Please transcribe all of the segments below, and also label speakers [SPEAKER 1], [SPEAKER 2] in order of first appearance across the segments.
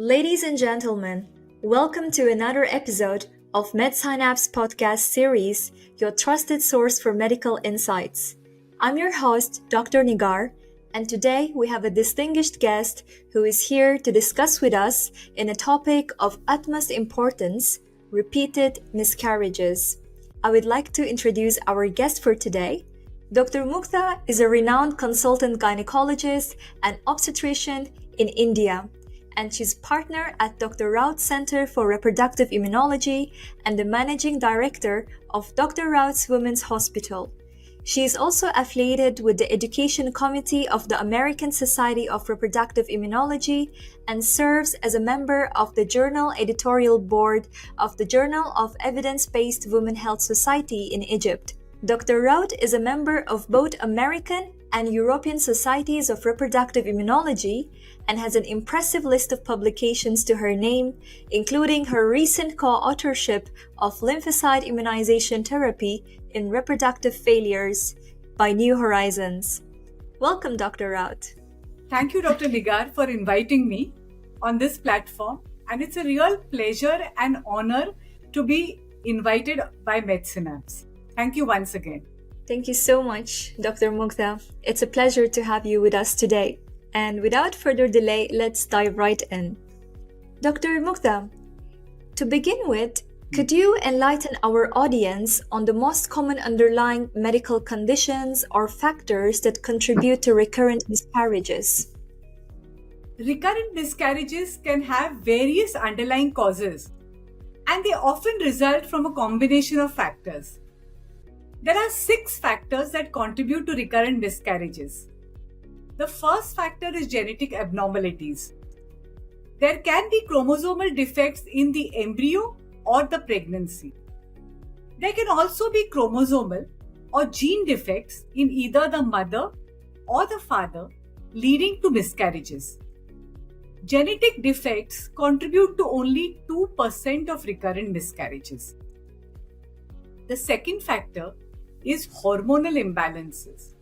[SPEAKER 1] Ladies and gentlemen, welcome to another episode of MedSynapse podcast series, your trusted source for medical insights. I'm your host, Dr. Nigar, and today we have a distinguished guest who is here to discuss with us in a topic of utmost importance, repeated miscarriages. I would like to introduce our guest for today. Dr. Mugdha is a renowned consultant gynecologist and obstetrician in India, and she's partner at Dr. Raut Center for Reproductive Immunology and the managing director of Dr. Raut's Women's Hospital. She is also affiliated with the Education Committee of the American Society of Reproductive Immunology and serves as a member of the Journal Editorial Board of the Journal of Evidence-Based Women Health Society in Egypt. Dr. Raut is a member of both American and European Societies of Reproductive Immunology and has an impressive list of publications to her name, including her recent co-authorship of Lymphocyte Immunization Therapy in Reproductive Failures by New Horizons. Welcome, Dr. Raut.
[SPEAKER 2] Thank you, Dr. Nigar, for inviting me on this platform, and it's a real pleasure and honor to be invited by MedSynapse. Thank you once again.
[SPEAKER 1] Thank you so much, Dr. Mugdha. It's a pleasure to have you with us today. And without further delay, let's dive right in. Dr. Mugdha, to begin with, could you enlighten our audience on the most common underlying medical conditions or factors that contribute to recurrent miscarriages?
[SPEAKER 2] Recurrent miscarriages can have various underlying causes, and they often result from a combination of factors. There are 6 factors that contribute to recurrent miscarriages. The first factor is genetic abnormalities. There can be chromosomal defects in the embryo or the pregnancy. There can also be chromosomal or gene defects in either the mother or the father, leading to miscarriages. Genetic defects contribute to only 2% of recurrent miscarriages. The second factor is hormonal imbalances.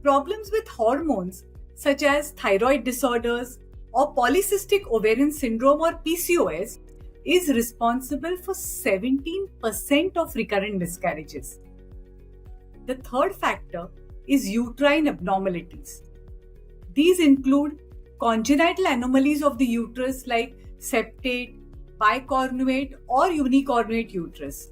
[SPEAKER 2] Problems with hormones such as thyroid disorders or polycystic ovarian syndrome or PCOS is responsible for 17% of recurrent miscarriages. The third factor is uterine abnormalities. These include congenital anomalies of the uterus like septate, bicornuate or unicornuate uterus.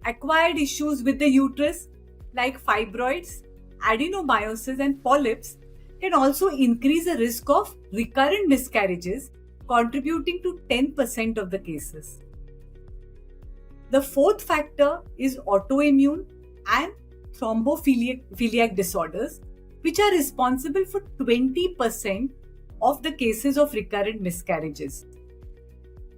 [SPEAKER 2] Acquired issues with the uterus like fibroids, adenomyosis and polyps can also increase the risk of recurrent miscarriages, contributing to 10% of the cases. The fourth factor is autoimmune and thrombophiliac disorders, which are responsible for 20% of the cases of recurrent miscarriages.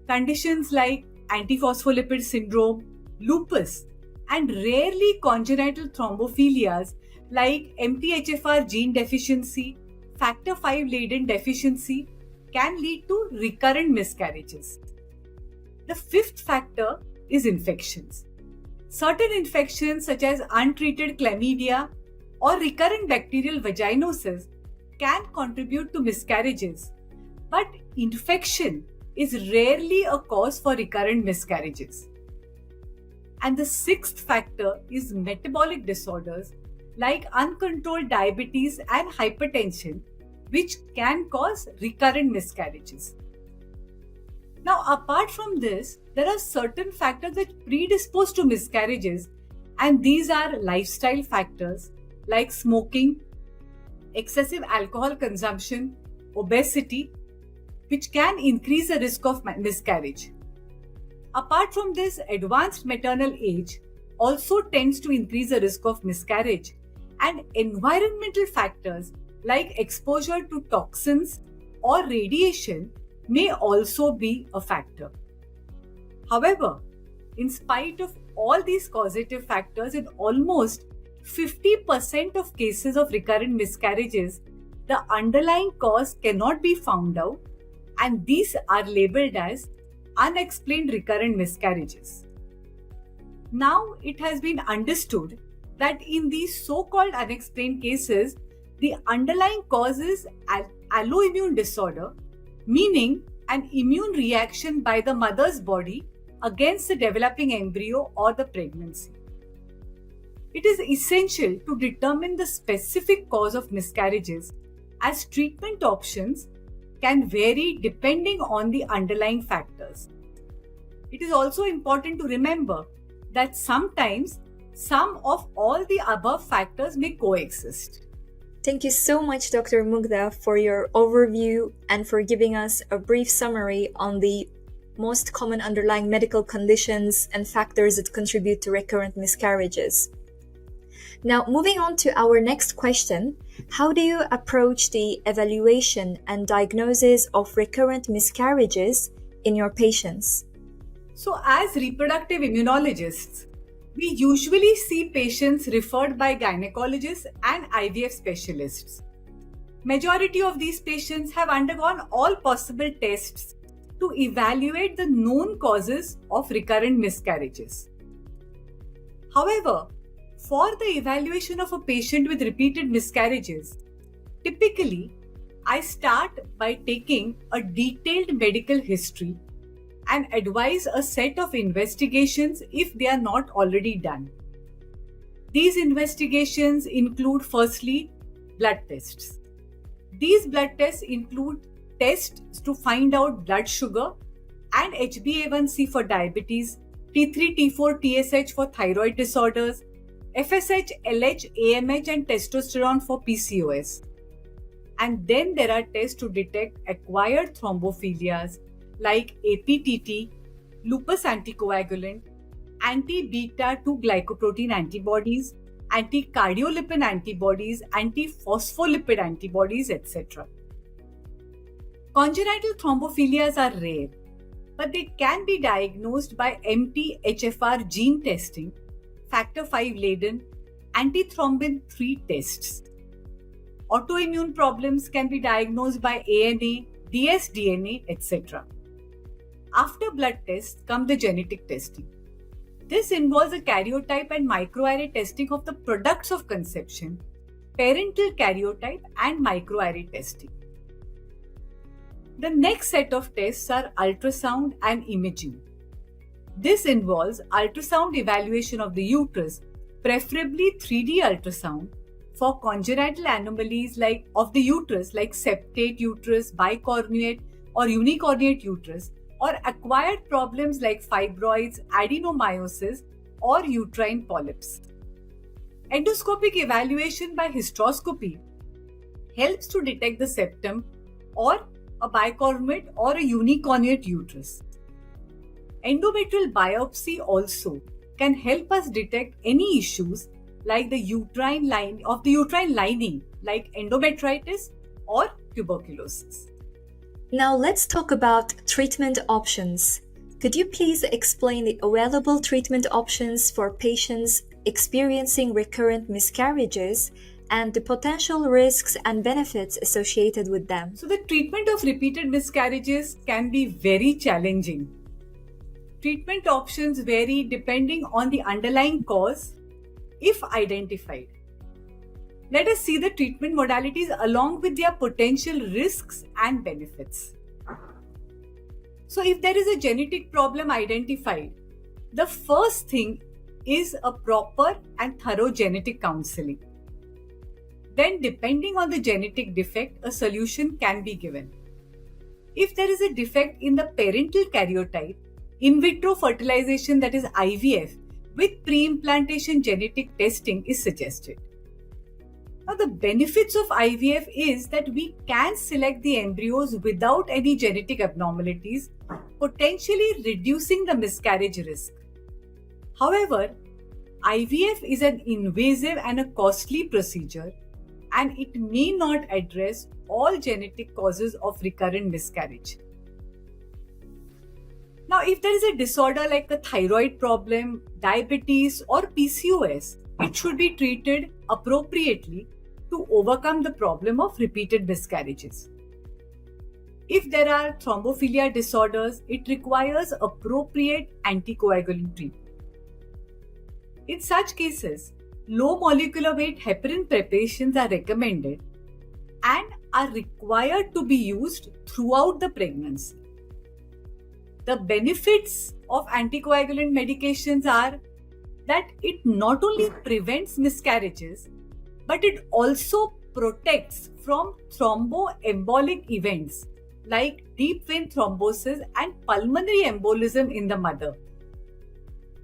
[SPEAKER 2] Conditions like antiphospholipid syndrome, lupus, and rarely congenital thrombophilias like MTHFR gene deficiency, factor V Leiden deficiency can lead to recurrent miscarriages. The fifth factor is infections. Certain infections such as untreated chlamydia or recurrent bacterial vaginosis can contribute to miscarriages, but infection is rarely a cause for recurrent miscarriages. And the sixth factor is metabolic disorders like uncontrolled diabetes and hypertension, which can cause recurrent miscarriages. Now, apart from this, there are certain factors that predispose to miscarriages, and these are lifestyle factors like smoking, excessive alcohol consumption, obesity, which can increase the risk of miscarriage. Apart from this, advanced maternal age also tends to increase the risk of miscarriage, and environmental factors like exposure to toxins or radiation may also be a factor. However, in spite of all these causative factors, in almost 50% of cases of recurrent miscarriages, the underlying cause cannot be found out, and these are labeled as unexplained recurrent miscarriages. Now it has been understood that in these so-called unexplained cases, the underlying cause is alloimmune disorder, meaning an immune reaction by the mother's body against the developing embryo or the pregnancy. It is essential to determine the specific cause of miscarriages, as treatment options can vary depending on the underlying factors. It is also important to remember that sometimes some of all the above factors may coexist.
[SPEAKER 1] Thank you so much, Dr. Mugdha, for your overview and for giving us a brief summary on the most common underlying medical conditions and factors that contribute to recurrent miscarriages. Now, moving on to our next question, how do you approach the evaluation and diagnosis of recurrent miscarriages in your patients?
[SPEAKER 2] So, as reproductive immunologists, we usually see patients referred by gynecologists and IVF specialists. Majority of these patients have undergone all possible tests to evaluate the known causes of recurrent miscarriages. However, for the evaluation of a patient with repeated miscarriages, typically I start by taking a detailed medical history and advise a set of investigations if they are not already done. These investigations include firstly blood tests. These blood tests include tests to find out blood sugar and HbA1c for diabetes, T3, T4, TSH for thyroid disorders, FSH, LH, AMH and testosterone for PCOS. And then there are tests to detect acquired thrombophilias like APTT, lupus anticoagulant, anti-beta-2 glycoprotein antibodies, anti-cardiolipin antibodies, anti-phospholipid antibodies, etc. Congenital thrombophilias are rare, but they can be diagnosed by MT-HFR gene testing, factor V laden, antithrombin 3 tests. Autoimmune problems can be diagnosed by ANA, dsDNA, etc. After blood tests come the genetic testing. This involves a karyotype and microarray testing of the products of conception, parental karyotype and microarray testing. The next set of tests are ultrasound and imaging. This involves ultrasound evaluation of the uterus, preferably 3D ultrasound, for congenital anomalies of the uterus like septate uterus, bicornuate or unicornuate uterus, or acquired problems like fibroids, adenomyosis, or uterine polyps. Endoscopic evaluation by hysteroscopy helps to detect the septum or a bicornuate or a unicornuate uterus. Endometrial biopsy also can help us detect any issues like the uterine lining like endometritis or tuberculosis.
[SPEAKER 1] Now let's talk about treatment options. Could you please explain the available treatment options for patients experiencing recurrent miscarriages and the potential risks and benefits associated with them?
[SPEAKER 2] So the treatment of repeated miscarriages can be very challenging. Treatment options vary depending on the underlying cause, if identified. Let us see the treatment modalities along with their potential risks and benefits. So if there is a genetic problem identified, the first thing is a proper and thorough genetic counseling. Then, depending on the genetic defect, a solution can be given. If there is a defect in the parental karyotype, in vitro fertilization, that is IVF, with pre-implantation genetic testing is suggested. Now, the benefits of IVF is that we can select the embryos without any genetic abnormalities, potentially reducing the miscarriage risk. However, IVF is an invasive and a costly procedure, and it may not address all genetic causes of recurrent miscarriage. Now, if there is a disorder like a thyroid problem, diabetes, or PCOS, it should be treated appropriately to overcome the problem of repeated miscarriages. If there are thrombophilia disorders, it requires appropriate anticoagulant treatment. In such cases, low molecular weight heparin preparations are recommended and are required to be used throughout the pregnancy. The benefits of anticoagulant medications are that it not only prevents miscarriages, but it also protects from thromboembolic events like deep vein thrombosis and pulmonary embolism in the mother.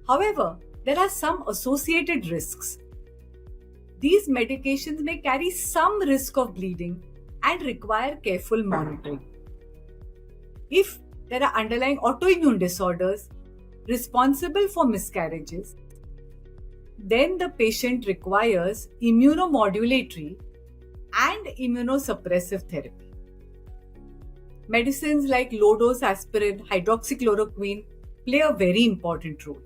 [SPEAKER 2] However, there are some associated risks. These medications may carry some risk of bleeding and require careful monitoring. If there are underlying autoimmune disorders responsible for miscarriages, then the patient requires immunomodulatory and immunosuppressive therapy. Medicines like low-dose aspirin, hydroxychloroquine play a very important role.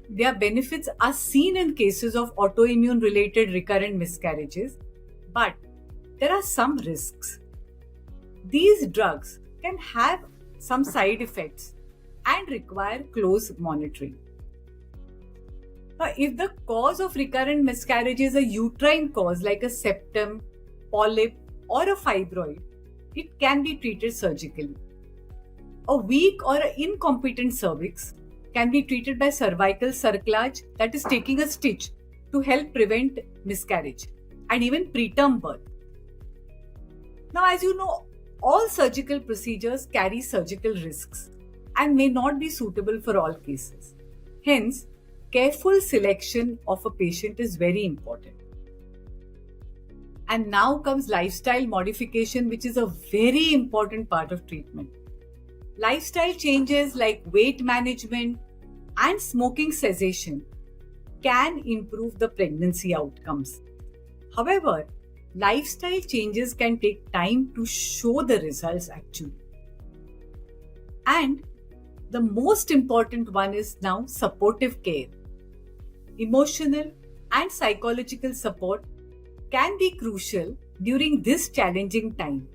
[SPEAKER 2] Their benefits are seen in cases of autoimmune-related recurrent miscarriages, but there are some risks. These drugs can have some side effects and require close monitoring. If the cause of recurrent miscarriage is a uterine cause like a septum, polyp, or a fibroid, it can be treated surgically. A weak or an incompetent cervix can be treated by cervical cerclage, that is taking a stitch to help prevent miscarriage and even preterm birth. Now, as you know, all surgical procedures carry surgical risks and may not be suitable for all cases. Hence, careful selection of a patient is very important. And now comes lifestyle modification, which is a very important part of treatment. Lifestyle changes like weight management and smoking cessation can improve the pregnancy outcomes. However, lifestyle changes can take time to show the results actually. And the most important one is now supportive care. Emotional and psychological support can be crucial during this challenging time.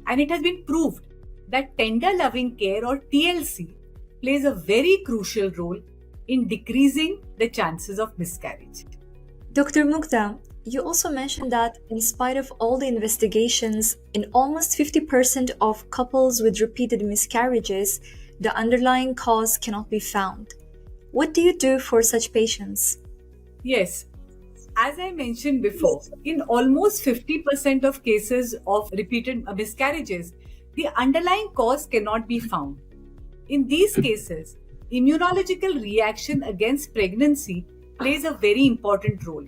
[SPEAKER 2] And it has been proved that tender loving care or TLC plays a very crucial role in decreasing the chances of miscarriage.
[SPEAKER 1] Dr. Mugdha, you also mentioned that in spite of all the investigations, in almost 50% of couples with repeated miscarriages, the underlying cause cannot be found. What do you do for such patients?
[SPEAKER 2] Yes, as I mentioned before, in almost 50% of cases of repeated miscarriages, the underlying cause cannot be found. In these cases, immunological reaction against pregnancy plays a very important role.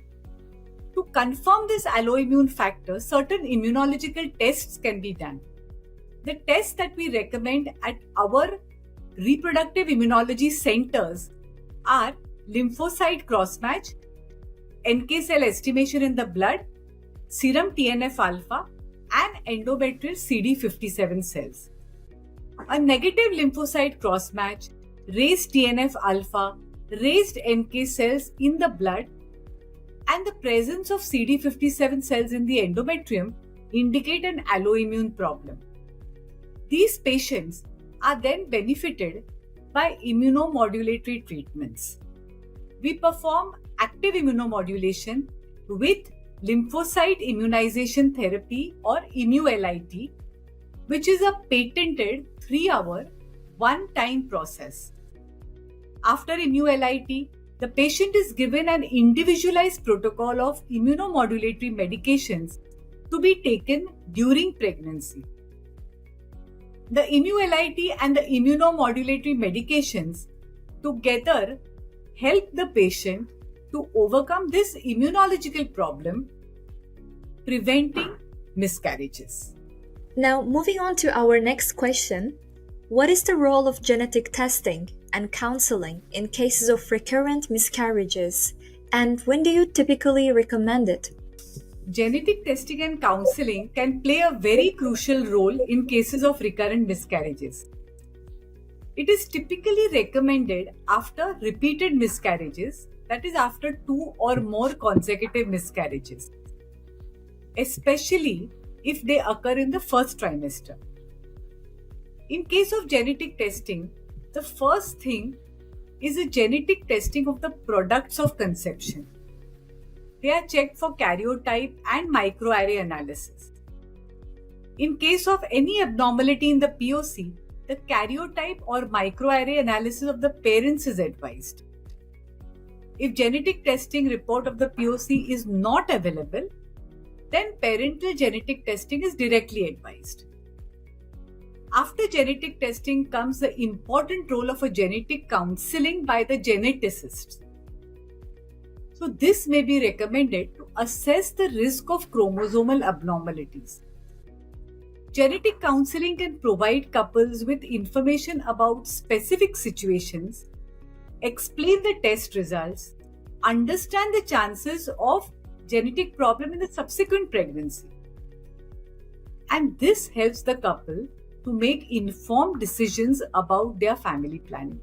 [SPEAKER 2] To confirm this alloimmune factor, certain immunological tests can be done. The tests that we recommend at our reproductive immunology centers are lymphocyte crossmatch, NK cell estimation in the blood, serum TNF alpha, and endometrial CD57 cells. A negative lymphocyte crossmatch, raised TNF alpha, raised NK cells in the blood, and the presence of CD57 cells in the endometrium indicate an alloimmune problem. These patients are then benefited by immunomodulatory treatments. We perform active immunomodulation with lymphocyte immunization therapy or IMU-LIT, which is a patented 3-hour, one-time process. After IMU-LIT, the patient is given an individualized protocol of immunomodulatory medications to be taken during pregnancy. The IMU-LIT and the immunomodulatory medications together help the patient to overcome this immunological problem, preventing miscarriages.
[SPEAKER 1] Now, moving on to our next question, what is the role of genetic testing and counseling in cases of recurrent miscarriages, and when do you typically recommend it?
[SPEAKER 2] Genetic testing and counseling can play a very crucial role in cases of recurrent miscarriages. It is typically recommended after repeated miscarriages, that is after 2 or more consecutive miscarriages, especially if they occur in the first trimester. In case of genetic testing, the first thing is a genetic testing of the products of conception. They are checked for karyotype and microarray analysis. In case of any abnormality in the POC, the karyotype or microarray analysis of the parents is advised. If genetic testing report of the POC is not available, then parental genetic testing is directly advised. After genetic testing comes the important role of a genetic counseling by the geneticist. So this may be recommended to assess the risk of chromosomal abnormalities. Genetic counseling can provide couples with information about specific situations, explain the test results, understand the chances of genetic problem in the subsequent pregnancy. And this helps the couple to make informed decisions about their family planning.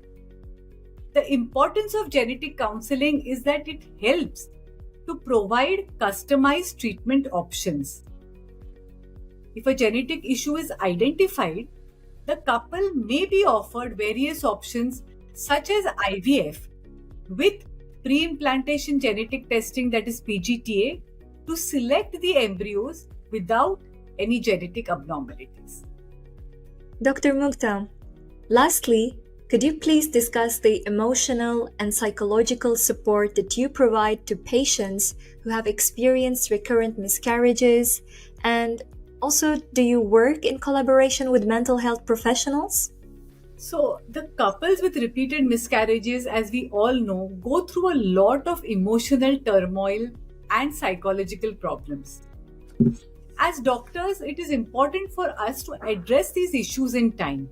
[SPEAKER 2] The importance of genetic counseling is that it helps to provide customized treatment options. If a genetic issue is identified, the couple may be offered various options such as IVF with pre-implantation genetic testing, that is PGTA, to select the embryos without any genetic abnormalities.
[SPEAKER 1] Dr. Mugdha, lastly, could you please discuss the emotional and psychological support that you provide to patients who have experienced recurrent miscarriages? And also, do you work in collaboration with mental health professionals?
[SPEAKER 2] So, the couples with repeated miscarriages, as we all know, go through a lot of emotional turmoil and psychological problems. As doctors, it is important for us to address these issues in time,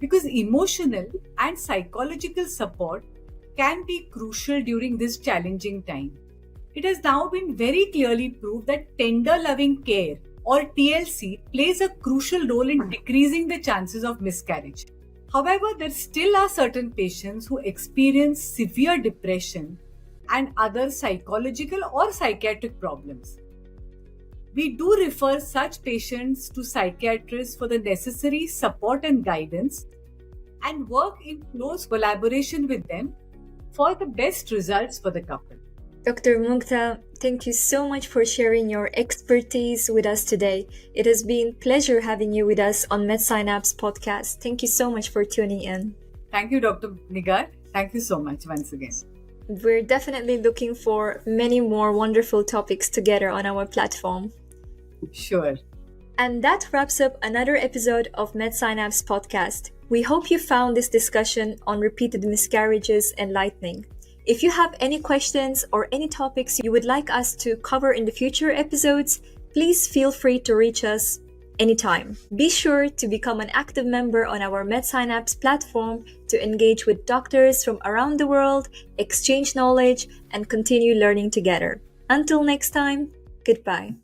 [SPEAKER 2] because emotional and psychological support can be crucial during this challenging time. It has now been very clearly proved that tender loving care, or TLC, plays a crucial role in decreasing the chances of miscarriage. However, there still are certain patients who experience severe depression and other psychological or psychiatric problems. We do refer such patients to psychiatrists for the necessary support and guidance, and work in close collaboration with them for the best results for the couple.
[SPEAKER 1] Dr. Mugdha, thank you so much for sharing your expertise with us today. It has been a pleasure having you with us on MedSynapse podcast. Thank you so much for tuning in.
[SPEAKER 2] Thank you, Dr. Nigar. Thank you so much once again.
[SPEAKER 1] We're definitely looking for many more wonderful topics together on our platform.
[SPEAKER 2] Sure.
[SPEAKER 1] And that wraps up another episode of MedSynapse podcast. We hope you found this discussion on repeated miscarriages enlightening. If you have any questions or any topics you would like us to cover in the future episodes, please feel free to reach us anytime. Be sure to become an active member on our MedSynapse platform to engage with doctors from around the world, exchange knowledge, and continue learning together. Until next time, goodbye.